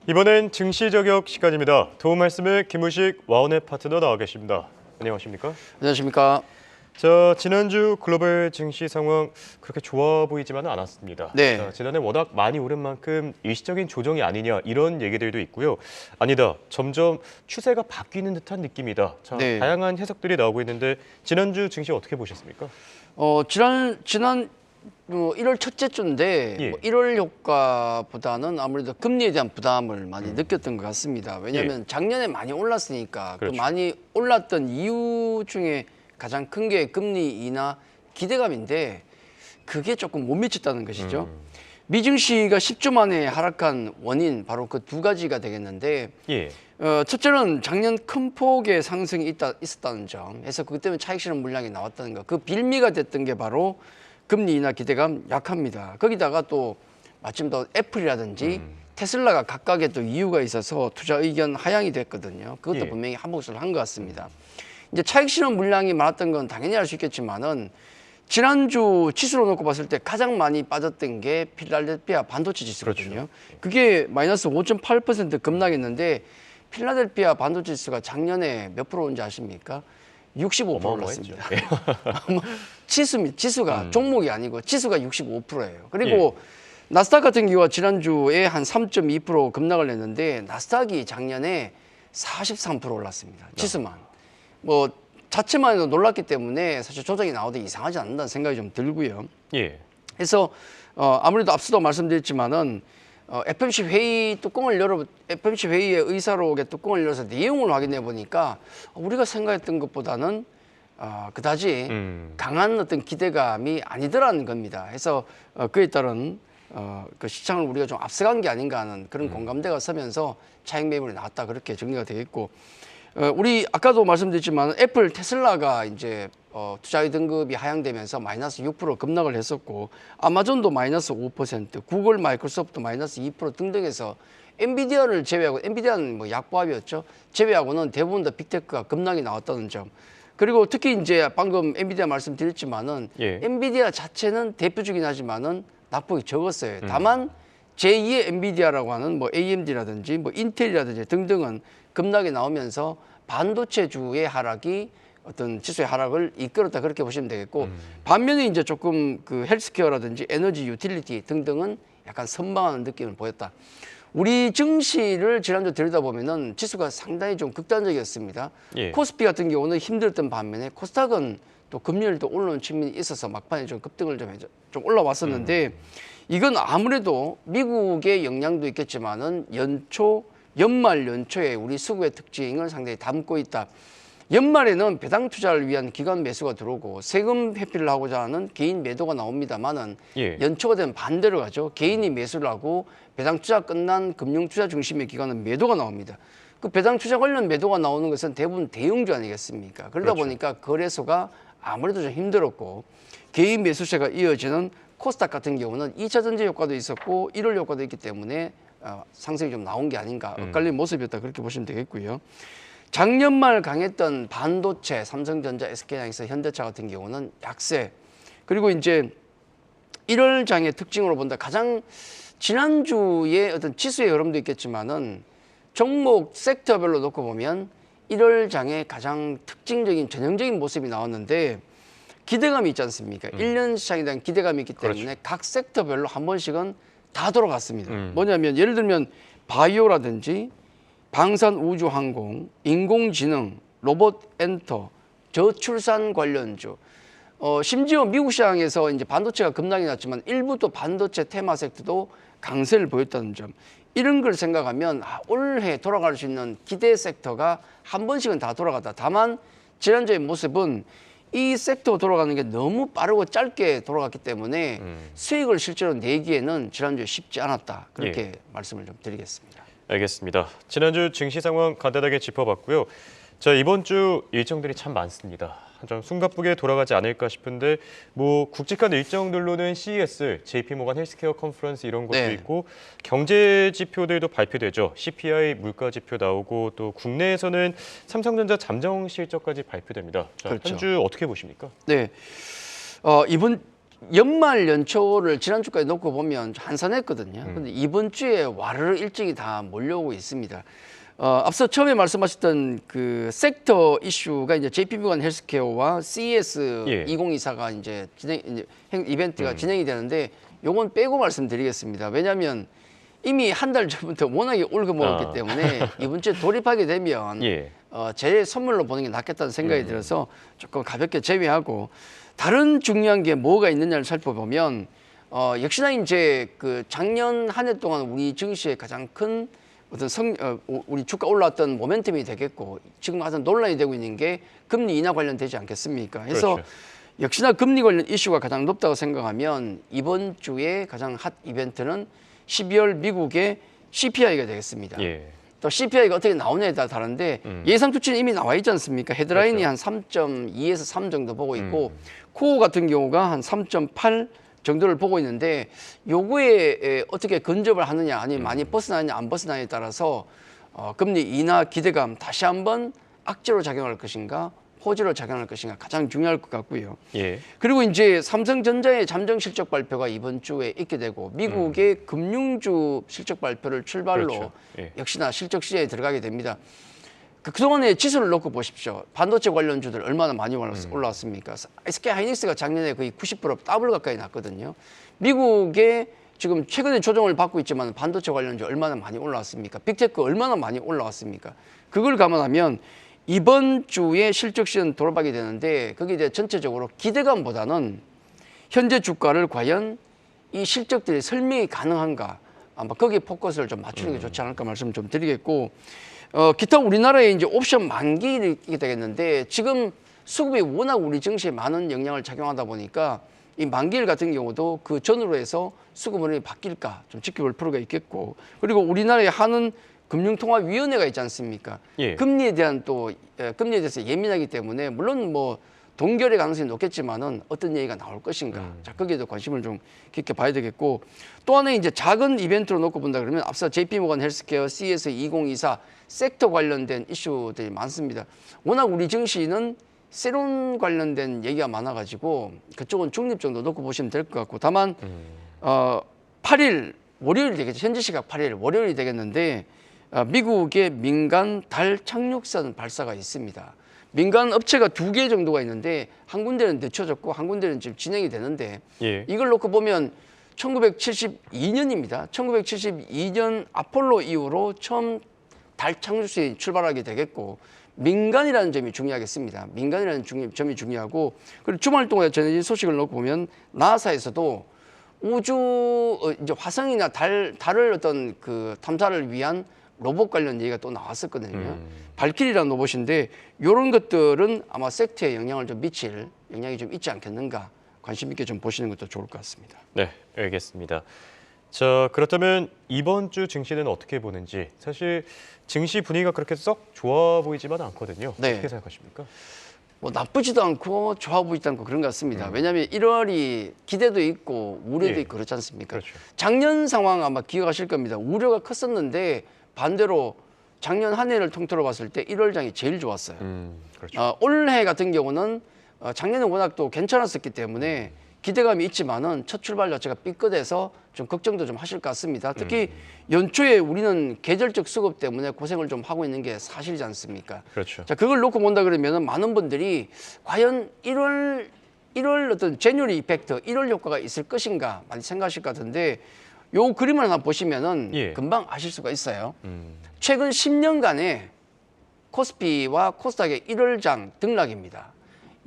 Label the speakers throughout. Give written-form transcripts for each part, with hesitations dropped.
Speaker 1: 이번엔 증시 저격 시간입니다. 도움 말씀에 김우식 와운의 파트너 나와 계십니다. 안녕하십니까?
Speaker 2: 안녕하십니까?
Speaker 1: 자, 지난주 글로벌 증시 상황 그렇게 좋아 보이지만은 않았습니다.
Speaker 2: 네.
Speaker 1: 자, 지난해 워낙 많이 오른 만큼 일시적인 조정이 아니냐 이런 얘기들도 있고요. 아니다, 점점 추세가 바뀌는 듯한 느낌이다. 자,
Speaker 2: 네.
Speaker 1: 다양한 해석들이 나오고 있는데 지난주 증시 어떻게 보셨습니까?
Speaker 2: 지난 1월 첫째 주인데
Speaker 1: 예.
Speaker 2: 1월 효과보다는 아무래도 금리에 대한 부담을 많이 느꼈던 것 같습니다. 왜냐하면 작년에 많이 올랐으니까
Speaker 1: 그렇죠.
Speaker 2: 그 많이 올랐던 이유 중에 가장 큰 게 금리 인하 기대감인데 그게 조금 못 미쳤다는 것이죠. 미증시가 10주 만에 하락한 원인 바로 그 두 가지가 되겠는데
Speaker 1: 예.
Speaker 2: 첫째는 작년 큰 폭의 상승이 있었다는 점, 그래서 그것 때문에 차익 실현 물량이 나왔다는 것, 그 빌미가 됐던 게 바로 금리 인하 기대감 약합니다. 거기다가 또 마침 또 애플이라든지 테슬라가 각각의 또 이유가 있어서 투자 의견 하향이 됐거든요. 그것도
Speaker 1: 예.
Speaker 2: 분명히 한몫을 한 것 같습니다. 이제 차익 실현 물량이 많았던 건 당연히 알 수 있겠지만은 지난주 지수로 놓고 봤을 때 가장 많이 빠졌던 게 필라델피아 반도체 지수거든요.
Speaker 1: 그렇죠.
Speaker 2: 그게 마이너스 5.8% 급락했는데 필라델피아 반도체 지수가 작년에 몇 프로 온지 아십니까? 65%
Speaker 1: 어마어마했죠.
Speaker 2: 올랐습니다. 지수가 종목이 아니고 지수가 65%예요. 그리고 나스닥 같은 경우가 지난주에 한 3.2% 급락을 했는데 나스닥이 작년에 43% 올랐습니다. 지수만. 뭐 자체만 해도 놀랐기 때문에 사실 조정이 나오도 이상하지 않는다는 생각이 좀 들고요.
Speaker 1: 예.
Speaker 2: 그래서 아무래도 앞서도 말씀드렸지만은 FMC 회의 FMC 회의의 의사록의 뚜껑을 열어서 내용을 확인해 보니까 우리가 생각했던 것보다는 그다지 강한 어떤 기대감이 아니더라는 겁니다. 그래서 그에 따른 그 시장을 우리가 좀 앞서간 게 아닌가 하는 그런 공감대가 서면서 차익 매물이 나왔다, 그렇게 정리가 되겠고, 우리 아까도 말씀드렸지만 애플, 테슬라가 이제 투자의 등급이 하향되면서 마이너스 6% 급락을 했었고, 아마존도 마이너스 5%, 구글, 마이크로소프트 마이너스 2% 등등해서 엔비디아를 제외하고, 엔비디아는 뭐 약보합이었죠. 제외하고는 대부분 다 빅테크가 급락이 나왔다는 점. 그리고 특히 이제 방금 엔비디아 말씀드렸지만은
Speaker 1: 예.
Speaker 2: 엔비디아 자체는 대표주긴 하지만은 낙폭이 적었어요. 다만 제2의 엔비디아라고 하는 뭐 AMD라든지 뭐 인텔이라든지 등등은 급락이 나오면서 반도체주의 하락이 어떤 지수의 하락을 이끌었다, 그렇게 보시면 되겠고, 반면에 이제 조금 그 헬스케어라든지 에너지 유틸리티 등등은 약간 선방하는 느낌을 보였다. 우리 증시를 지난주 들여다보면은 지수가 상당히 좀 극단적이었습니다.
Speaker 1: 예.
Speaker 2: 코스피 같은 경우는 힘들었던 반면에 코스닥은 또 금리를 또 올라온 측면이 있어서 막판에 좀 급등을 좀 올라왔었는데, 이건 아무래도 미국의 영향도 있겠지만은 연말 연초에 우리 수급의 특징을 상당히 담고 있다. 연말에는 배당 투자를 위한 기관 매수가 들어오고 세금 회피를 하고자 하는 개인 매도가 나옵니다만은
Speaker 1: 예.
Speaker 2: 연초가 되면 반대로 가죠. 개인이 매수를 하고 배당 투자 끝난 금융 투자 중심의 기관은 매도가 나옵니다. 그 배당 투자 관련 매도가 나오는 것은 대부분 대형주 아니겠습니까? 그러다
Speaker 1: 그렇죠.
Speaker 2: 보니까 거래소가 아무래도 좀 힘들었고, 개인 매수세가 이어지는 코스닥 같은 경우는 2차 전지 효과도 있었고 1월 효과도 있기 때문에 상승이 좀 나온 게 아닌가, 엇갈린 모습이었다, 그렇게 보시면 되겠고요. 작년 말 강했던 반도체, 삼성전자, SK하이닉스, 현대차 같은 경우는 약세. 그리고 이제 1월 장의 특징으로 본다, 가장 지난주에 어떤 지수의 흐름도 있겠지만은 종목 섹터별로 놓고 보면 1월 장의 가장 특징적인 전형적인 모습이 나왔는데, 기대감이 있지 않습니까? 1년 시장에 대한 기대감이 있기 때문에
Speaker 1: 그렇죠.
Speaker 2: 각 섹터별로 한 번씩은 다 돌아갔습니다. 뭐냐면 예를 들면 바이오라든지 방산 우주 항공, 인공지능, 로봇 엔터, 저출산 관련주, 심지어 미국 시장에서 이제 반도체가 급락이 났지만 일부 또 반도체 테마 섹터도 강세를 보였다는 점. 이런 걸 생각하면 올해 돌아갈 수 있는 기대 섹터가 한 번씩은 다 돌아갔다. 다만 지난주의 모습은 이 섹터 돌아가는 게 너무 빠르고 짧게 돌아갔기 때문에 수익을 실제로 내기에는 지난주에 쉽지 않았다, 그렇게 말씀을 좀 드리겠습니다.
Speaker 1: 알겠습니다. 지난주 증시 상황 간단하게 짚어봤고요. 자, 이번 주 일정들이 참 많습니다. 좀 숨가쁘게 돌아가지 않을까 싶은데 뭐 굵직한 일정들로는 CES, JP모간 헬스케어 컨퍼런스 이런 것도
Speaker 2: 네.
Speaker 1: 있고 경제 지표들도 발표되죠. CPI 물가 지표 나오고 또 국내에서는 삼성전자 잠정 실적까지 발표됩니다. 자,
Speaker 2: 그렇죠.
Speaker 1: 한 주 어떻게 보십니까?
Speaker 2: 네, 이번 연말 연초를 지난주까지 놓고 보면 한산했거든요. 근데 이번 주에 와르르 일정이 다 몰려오고 있습니다. 앞서 처음에 말씀하셨던 그 섹터 이슈가 이제 JP모건 헬스케어와 CES
Speaker 1: 예.
Speaker 2: 2024가 이제 이벤트가 진행이 되는데 요건 빼고 말씀드리겠습니다. 왜냐하면 이미 한 달 전부터 워낙에 올고 먹었기 때문에 이번 주에 돌입하게 되면
Speaker 1: 예.
Speaker 2: 제 선물로 보는 게 낫겠다는 생각이 들어서 조금 가볍게 제외하고 다른 중요한 게 뭐가 있느냐를 살펴보면 역시나 이제 그 작년 한 해 동안 우리 증시의 가장 큰 어떤 우리 주가 올라왔던 모멘텀이 되겠고 지금 가장 논란이 되고 있는 게 금리 인하 관련되지 않겠습니까? 그래서
Speaker 1: 그렇죠.
Speaker 2: 역시나 금리 관련 이슈가 가장 높다고 생각하면 이번 주에 가장 핫 이벤트는 12월 미국의 CPI가 되겠습니다.
Speaker 1: 예.
Speaker 2: 또 CPI가 어떻게 나오냐에 따라 다른데 예상 수치는 이미 나와 있지 않습니까? 헤드라인이
Speaker 1: 그렇죠.
Speaker 2: 한 3.2에서 3 정도 보고 있고 코어 같은 경우가 한 3.8 정도를 보고 있는데 요거에 어떻게 근접을 하느냐 아니면 많이 벗어나느냐 안 벗어나냐에 따라서 금리 인하 기대감 다시 한번 악재로 작용할 것인가 호재로 작용할 것인가 가장 중요할 것 같고요.
Speaker 1: 예.
Speaker 2: 그리고 이제 삼성전자의 잠정 실적 발표가 이번 주에 있게 되고 미국의 금융주 실적 발표를 출발로
Speaker 1: 그렇죠. 예.
Speaker 2: 역시나 실적 시장에 들어가게 됩니다. 그동안의 지수를 놓고 보십시오. 반도체 관련주들 얼마나 많이 올라왔습니까? SK 하이닉스가 작년에 거의 90% 더블 가까이 났거든요. 미국의 지금 최근에 조정을 받고 있지만 반도체 관련주 얼마나 많이 올라왔습니까? 빅테크 얼마나 많이 올라왔습니까? 그걸 감안하면 이번 주에 실적 시즌 돌아가게 되는데 거기에 대해 전체적으로 기대감보다는 현재 주가를 과연 이 실적들이 설명이 가능한가 아마 거기에 포커스를 좀 맞추는 게 좋지 않을까 말씀을 좀 드리겠고 기타 우리나라에 이제 옵션 만기이 되겠는데 지금 수급이 워낙 우리 증시에 많은 영향을 작용하다 보니까 이 만기일 같은 경우도 그 전후로 해서 수급 흐름이 바뀔까 좀 지켜볼 필요가 있겠고 그리고 우리나라에 하는 금융통화위원회가 있지 않습니까?
Speaker 1: 예.
Speaker 2: 금리에 대한 금리에 대해서 예민하기 때문에 물론 뭐 동결의 가능성이 높겠지만은 어떤 얘기가 나올 것인가. 자, 거기에도 관심을 좀 깊게 봐야 되겠고 또 하나 이제 작은 이벤트로 놓고 본다 그러면 앞서 JP모건 헬스케어, CS 2024 섹터 관련된 이슈들이 많습니다. 워낙 우리 증시는 세론 관련된 얘기가 많아가지고 그쪽은 중립 정도 놓고 보시면 될 것 같고 다만 8일 월요일 되겠죠. 현지 시각 8일 월요일이 되겠는데 미국의 민간 달 착륙선 발사가 있습니다. 민간 업체가 2개 정도가 있는데 한 군데는 늦춰졌고 한 군데는 지금 진행이 되는데
Speaker 1: 예.
Speaker 2: 이걸 놓고 보면 1972년입니다. 1972년 아폴로 이후로 처음 달 착륙선이 출발하게 되겠고 민간이라는 점이 중요하겠습니다. 민간이라는 점이 중요하고 그리고 주말 동안에 전해진 소식을 놓고 보면 나사에서도 우주 이제 화성이나 달을 어떤 그 탐사를 위한 로봇 관련 얘기가 또 나왔었거든요. 발키리라는 로봇인데 이런 것들은 아마 섹터에 영향을 좀 미칠 영향이 좀 있지 않겠는가 관심 있게 좀 보시는 것도 좋을 것 같습니다.
Speaker 1: 네, 알겠습니다. 자, 그렇다면 이번 주 증시는 어떻게 보는지 사실 증시 분위기가 그렇게 썩 좋아 보이지만 않거든요.
Speaker 2: 네.
Speaker 1: 어떻게 생각하십니까?
Speaker 2: 뭐 나쁘지도 않고 좋아 보이지도 않고 그런 것 같습니다. 왜냐하면 1월이 기대도 있고 우려도
Speaker 1: 예.
Speaker 2: 있고 그렇지 않습니까?
Speaker 1: 그렇죠.
Speaker 2: 작년 상황 아마 기억하실 겁니다. 우려가 컸었는데 반대로 작년 한 해를 통틀어 봤을 때 1월장이 제일 좋았어요.
Speaker 1: 그렇죠.
Speaker 2: 올해 같은 경우는 작년에 워낙 또 괜찮았었기 때문에 기대감이 있지만은 첫 출발 자체가 삐끗해서 좀 걱정도 좀 하실 것 같습니다. 특히 연초에 우리는 계절적 수급 때문에 고생을 좀 하고 있는 게 사실이지 않습니까?
Speaker 1: 그렇죠.
Speaker 2: 자, 그걸 놓고 본다 그러면은 많은 분들이 과연 1월 어떤 제뉴리 이펙트, 1월 효과가 있을 것인가 많이 생각하실 것 같은데 요 그림을 하나 보시면은
Speaker 1: 예.
Speaker 2: 금방 아실 수가 있어요. 최근 10년간의 코스피와 코스닥의 1월장 등락입니다.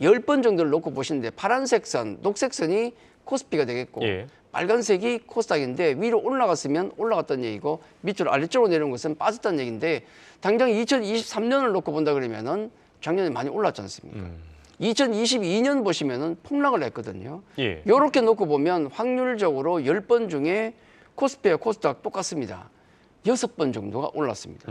Speaker 2: 10번 정도를 놓고 보시는데 파란색 선, 녹색 선이 코스피가 되겠고
Speaker 1: 예.
Speaker 2: 빨간색이 코스닥인데 위로 올라갔으면 올라갔다는 얘기고 밑으로 아래쪽으로 내려온 것은 빠졌다는 얘기인데 당장 2023년을 놓고 본다 그러면은 작년에 많이 올랐지 않습니까? 2022년 보시면은 폭락을 했거든요.
Speaker 1: 예.
Speaker 2: 이렇게 놓고 보면 확률적으로 10번 중에 코스피와 코스닥 똑같습니다. 6번 정도가 올랐습니다.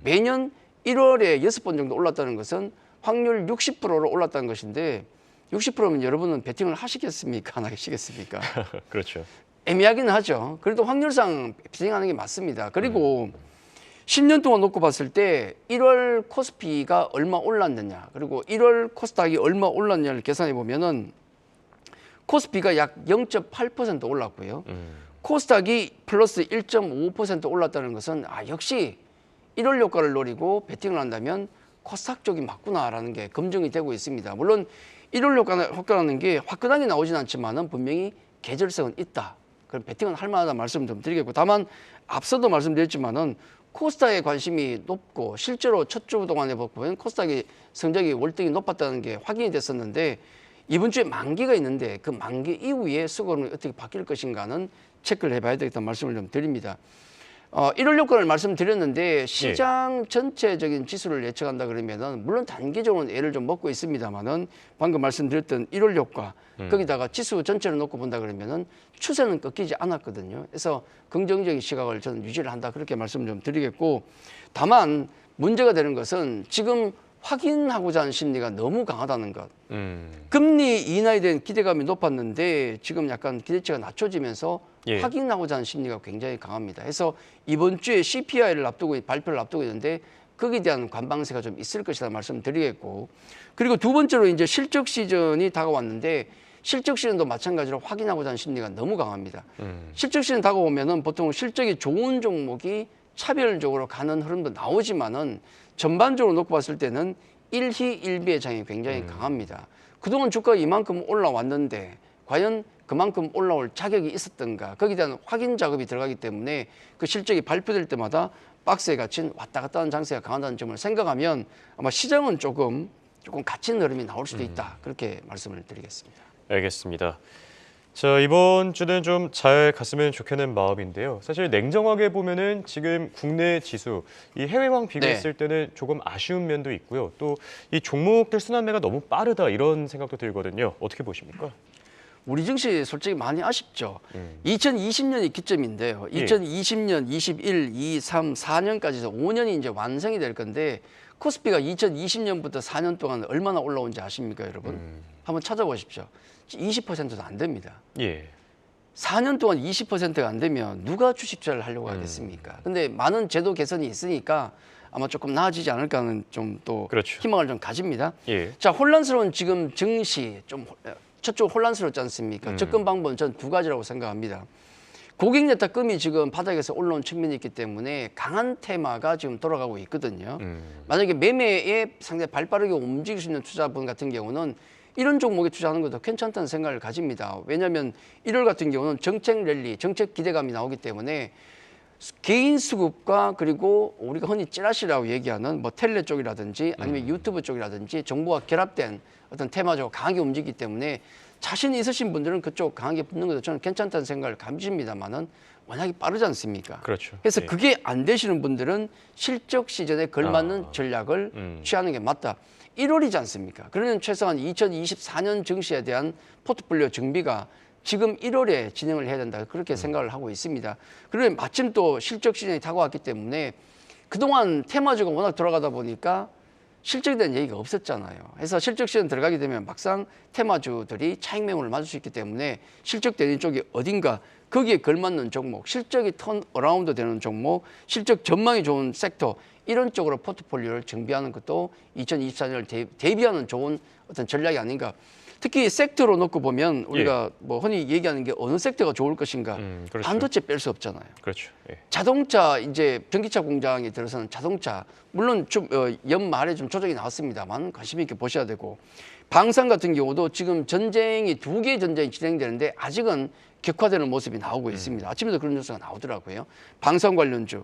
Speaker 2: 매년 1월에 6번 정도 올랐다는 것은 확률 60%로 올랐다는 것인데 60%면 여러분은 베팅을 하시겠습니까? 안 하시겠습니까?
Speaker 1: 그렇죠.
Speaker 2: 애매하긴 하죠. 그래도 확률상 베팅하는 게 맞습니다. 그리고 10년 동안 놓고 봤을 때 1월 코스피가 얼마 올랐느냐 그리고 1월 코스닥이 얼마 올랐냐를 계산해 보면은 코스피가 약 0.8% 올랐고요. 코스닥이 플러스 1.5% 올랐다는 것은 역시 1월 효과를 노리고 베팅을 한다면 코스닥 쪽이 맞구나라는 게 검증이 되고 있습니다. 물론 1월 효과라는 게 화끈하게 나오진 않지만은 분명히 계절성은 있다. 그럼 베팅은 할 만하다 말씀 좀 드리겠고, 다만 앞서도 말씀드렸지만은 코스닥에 관심이 높고 실제로 첫 주 동안에 보면 코스닥의 성적이 월등히 높았다는 게 확인이 됐었는데, 이번 주에 만기가 있는데 그 만기 이후에 수급은 어떻게 바뀔 것인가는 체크를 해봐야 되겠다는 말씀을 좀 드립니다. 1월 효과를 말씀드렸는데 시장 전체적인 지수를 예측한다 그러면은 물론 단기적으로는 애를 좀 먹고 있습니다만은 방금 말씀드렸던 1월 효과 거기다가 지수 전체를 놓고 본다 그러면은 추세는 꺾이지 않았거든요. 그래서 긍정적인 시각을 저는 유지를 한다 그렇게 말씀 좀 드리겠고, 다만 문제가 되는 것은 지금 확인하고자 하는 심리가 너무 강하다는 것. 금리 인하에 대한 기대감이 높았는데 지금 약간 기대치가 낮춰지면서 확인하고자 하는 심리가 굉장히 강합니다. 그래서 이번 주에 CPI를 발표를 앞두고 있는데 거기에 대한 관방세가 좀 있을 것이다 말씀드리겠고, 그리고 두 번째로 이제 실적 시즌이 다가왔는데 실적 시즌도 마찬가지로 확인하고자 하는 심리가 너무 강합니다. 실적 시즌 다가오면은 보통 실적이 좋은 종목이 차별적으로 가는 흐름도 나오지만은 전반적으로 놓고 봤을 때는 일희일비의 장이 굉장히 강합니다. 그동안 주가가 이만큼 올라왔는데 과연 그만큼 올라올 자격이 있었던가, 거기에 대한 확인 작업이 들어가기 때문에 그 실적이 발표될 때마다 박스에 갇힌 왔다 갔다 하는 장세가 강하다는 점을 생각하면 아마 시장은 조금 갇힌 흐름이 나올 수도 있다. 그렇게 말씀을 드리겠습니다.
Speaker 1: 알겠습니다. 자, 이번 주는 좀 잘 갔으면 좋겠는 마음인데요. 사실 냉정하게 보면은 지금 국내 지수, 이 해외랑 비교했을 때는 조금 아쉬운 면도 있고요. 또 이 종목들 순환매가 너무 빠르다 이런 생각도 들거든요. 어떻게 보십니까?
Speaker 2: 우리 증시 솔직히 많이 아쉽죠. 2020년이 기점인데요. 2020년, 21, 2, 3, 4년까지 5년이 이제 완성이 될 건데 코스피가 2020년부터 4년 동안 얼마나 올라온지 아십니까, 여러분? 한번 찾아보십시오. 20%도 안 됩니다. 4년 동안 20%가 안 되면 누가 주식 투자를 하려고 하겠습니까? 근데 많은 제도 개선이 있으니까 아마 조금 나아지지 않을까 하는 좀 또
Speaker 1: 그렇죠.
Speaker 2: 희망을 좀 가집니다. 자, 혼란스러운 지금 증시 좀 저쪽 혼란스럽지 않습니까? 접근 방법은 전 두 가지라고 생각합니다. 고객 예탁금이 지금 바닥에서 올라온 측면이 있기 때문에 강한 테마가 지금 돌아가고 있거든요. 만약에 매매에 상당히 발빠르게 움직일 수 있는 투자분 같은 경우는 이런 종목에 투자하는 것도 괜찮다는 생각을 가집니다. 왜냐하면 1월 같은 경우는 정책 랠리, 정책 기대감이 나오기 때문에 개인 수급과 그리고 우리가 흔히 찌라시라고 얘기하는 뭐 텔레 쪽이라든지 아니면 유튜브 쪽이라든지 정보가 결합된 어떤 테마적으로 강하게 움직이기 때문에 자신이 있으신 분들은 그쪽 강하게 붙는 것도 저는 괜찮다는 생각을 가집니다만은 워낙에 빠르지 않습니까?
Speaker 1: 그렇죠.
Speaker 2: 그래서 그게 안 되시는 분들은 실적 시즌에 걸맞는 전략을 취하는 게 맞다. 1월이지 않습니까? 그러면 최소한 2024년 증시에 대한 포트폴리오 정비가 지금 1월에 진행을 해야 된다. 그렇게 생각을 하고 있습니다. 그러면 마침 또 실적 시즌이 다가왔기 때문에 그동안 테마주가 워낙 돌아가다 보니까 실적에 대한 얘기가 없었잖아요. 그래서 실적 시즌 들어가게 되면 막상 테마주들이 차익 매물을 맞을 수 있기 때문에 실적 되는 쪽이 어딘가 거기에 걸맞는 종목, 실적이 턴 어라운드 되는 종목, 실적 전망이 좋은 섹터 이런 쪽으로 포트폴리오를 정비하는 것도 2024년을 대비하는 좋은 어떤 전략이 아닌가. 특히 섹터로 놓고 보면 우리가 뭐 흔히 얘기하는 게 어느 섹터가 좋을 것인가.
Speaker 1: 그렇죠.
Speaker 2: 반도체 뺄 수 없잖아요.
Speaker 1: 그렇죠.
Speaker 2: 자동차 이제 전기차 공장에 들어서는 자동차 물론 좀 연말에 좀 조정이 나왔습니다만 관심 있게 보셔야 되고, 방산 같은 경우도 지금 전쟁이 두 개의 전쟁이 진행되는데 아직은 격화되는 모습이 나오고 있습니다. 아침에도 그런 뉴스가 나오더라고요. 방산 관련주.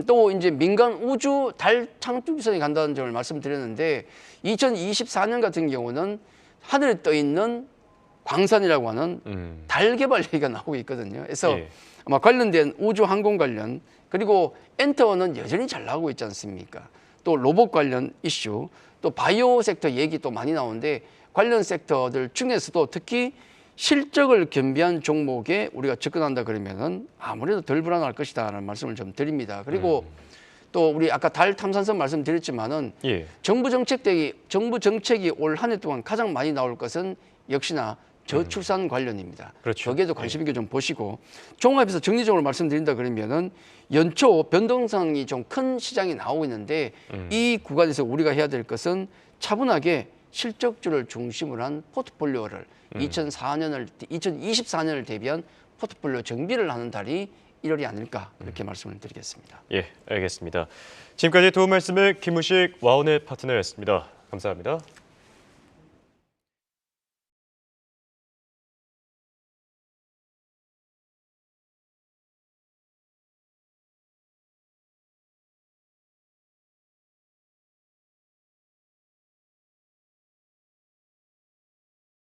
Speaker 2: 또 이제 민간 우주 달 착륙선이 간다는 점을 말씀드렸는데 2024년 같은 경우는 하늘에 떠 있는 광산이라고 하는 달 개발 얘기가 나오고 있거든요. 그래서 아마 관련된 우주 항공 관련, 그리고 엔터는 여전히 잘 나오고 있지 않습니까? 또 로봇 관련 이슈, 또 바이오 섹터 얘기 또 많이 나오는데 관련 섹터들 중에서도 특히 실적을 겸비한 종목에 우리가 접근한다 그러면은 아무래도 덜 불안할 것이다라는 말씀을 좀 드립니다. 그리고 또 우리 아까 달 탐산선 말씀드렸지만은 정부 정책이 올 한 해 동안 가장 많이 나올 것은 역시나 저출산 관련입니다.
Speaker 1: 그렇죠.
Speaker 2: 거기에도 관심 있게 좀 보시고, 종합해서 정리적으로 말씀드린다 그러면은 연초 변동성이 좀 큰 시장이 나오고 있는데 이 구간에서 우리가 해야 될 것은 차분하게 실적주를 중심으로 한 포트폴리오를 2024년을 대비한 포트폴리오 정비를 하는 달이 1월이 아닐까 이렇게 말씀을 드리겠습니다.
Speaker 1: 예, 알겠습니다. 지금까지 도움 말씀을 김우식 와운의 파트너였습니다. 감사합니다.